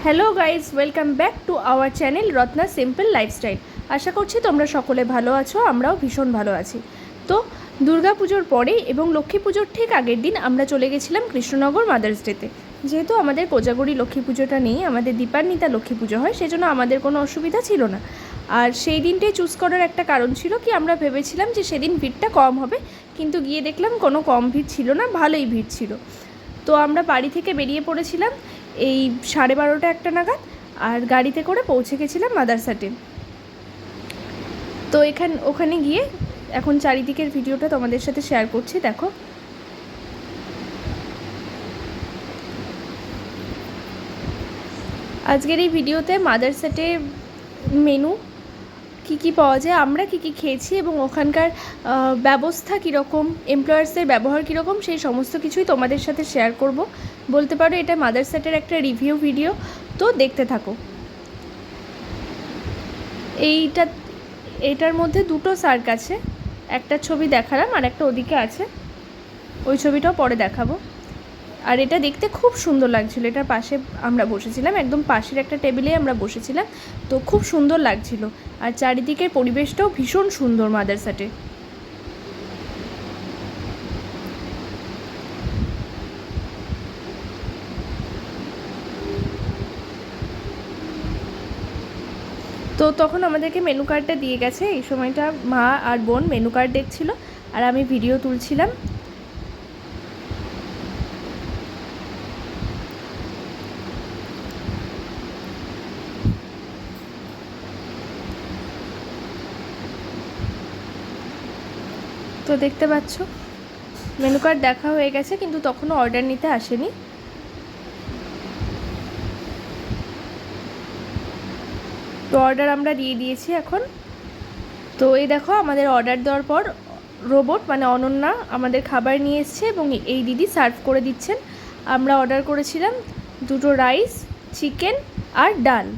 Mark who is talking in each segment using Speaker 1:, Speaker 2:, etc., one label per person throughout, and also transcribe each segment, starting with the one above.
Speaker 1: Hello guys, welcome back to our channel Ratna simple lifestyle. আশা করছি তোমরা সকলে ভালো আছো, আমরাও ভীষণ ভালো আছি। তো দুর্গা পুজোর পরে এবং লক্ষ্মী পুজোর ঠিক আগের দিন আমরা চলে গেছিলাম কৃষ্ণনগর মাদার্স ডেতে। যেহেতু আমাদের কোজাগরি লক্ষ্মী পুজোটা নেই, আমাদের দীপান্বিতা লক্ষ্মী পুজো হয়, সেজন্য আমাদের কোনো অসুবিধা ছিল না। আর সেই দিনটাই চুজ করার একটা কারণ ছিল কি, আমরা ভেবেছিলাম যে সেদিন ভিড়টা কম হবে, কিন্তু গিয়ে দেখলাম কোনো কম ভিড় ছিল না, ভালোই ভিড় ছিল। তো আমরা বাড়ি থেকে বেরিয়ে পড়েছিলাম এই 12:30 একটা নাগাদ, আর গাড়িতে করে পৌঁছে গেছিলাম মাদারসাটে। তো ওখানে গিয়ে এখন চারিদিকের ভিডিওটা তোমাদের সাথে শেয়ার করছি। দেখো, আজকের এই ভিডিওতে মাদারসাটে মেনু কী কী পাওয়া যায়, আমরা কী কী খেয়েছি এবং ওখানকার ব্যবস্থা কীরকম, এমপ্লয়ার্সের ব্যবহার কীরকম, সেই সমস্ত কিছুই তোমাদের সাথে শেয়ার করব। বলতে পারো এটা মাদারসাটের একটা রিভিউ ভিডিও, তো দেখতে থাকো। এইটার মধ্যে দুটো সার্ক আছে, একটা ছবি দেখালাম আর একটা ওদিকে আছে, ওই ছবিটাও পরে দেখাবো। আর এটা দেখতে খুব সুন্দর লাগছিল, এটার পাশে আমরা বসেছিলাম, একদম পাশের একটা টেবিলে আমরা বসেছিলাম, তো খুব সুন্দর লাগছিল। আর চারিদিকের পরিবেশটাও ভীষণ সুন্দর মাদারসাটে। তো তখন আমাদেরকে মেনু কার্ডটা দিয়ে গেছে, এই সময়টা মা আর বোন মেনু কার্ড দেখছিল আর আমি ভিডিও তুলছিলাম। তো দেখতে পাচ্ছ মেনু কার্ড দেখা হয়ে গেছে, কিন্তু তখনও অর্ডার নিতে আসেনি। তো অর্ডার আমরা দিয়ে দিয়েছি এখন। তো এই দেখো, আমাদের অর্ডার দেওয়ার পর রোবট মানে অনন্যা আমাদের খাবার নিয়ে এসছে এবং এই দিদি সার্ভ করে দিচ্ছেন। আমরা অর্ডার করেছিলাম দুটো রাইস, চিকেন আর ডাল।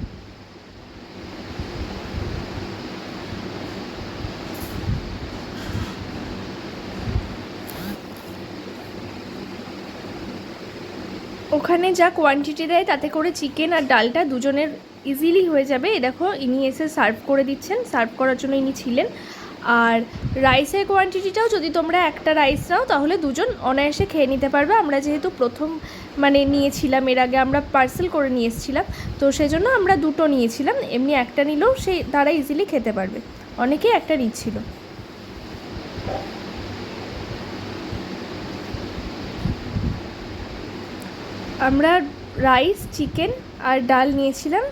Speaker 1: ওখানে যা কোয়ান্টিটি দেয় তাতে করে চিকেন আর ডালটা দুজনের ইজিলি হয়ে যাবে। এই দেখো, ইনি এসে সার্ভ করে দিচ্ছেন, সার্ভ করার জন্য ইনি ছিলেন। আর রাইসের কোয়ান্টিটিটাও যদি তোমরা একটা রাইস নাও তাহলে দুজন অনায়াসে খেয়ে নিতে পারবে। আমরা যেহেতু প্রথম নিয়েছিলাম, এর আগে আমরা পার্সেল করে নিয়ে এসেছিলাম, তো সেজন্য আমরা দুটো নিয়েছিলাম। এমনি একটা নিলেও তারা ইজিলি খেতে পারবে, অনেকেই একটা নিচ্ছিল। আমরা রাইস, চিকেন আর ডাল নিয়েছিলাম,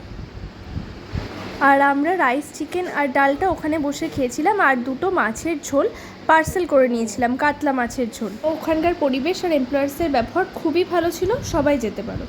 Speaker 1: আর আমরা রাইস, চিকেন আর ডালটা ওখানে বসে খেয়েছিলাম। আর দুটো মাছের ঝোল পার্সেল করে নিয়েছিলাম, কাতলা মাছের ঝোল। ওখানকার পরিবেশ আর এমপ্লয়ার্সের ব্যবহার খুবই ভালো ছিল, সবাই যেতে পারো।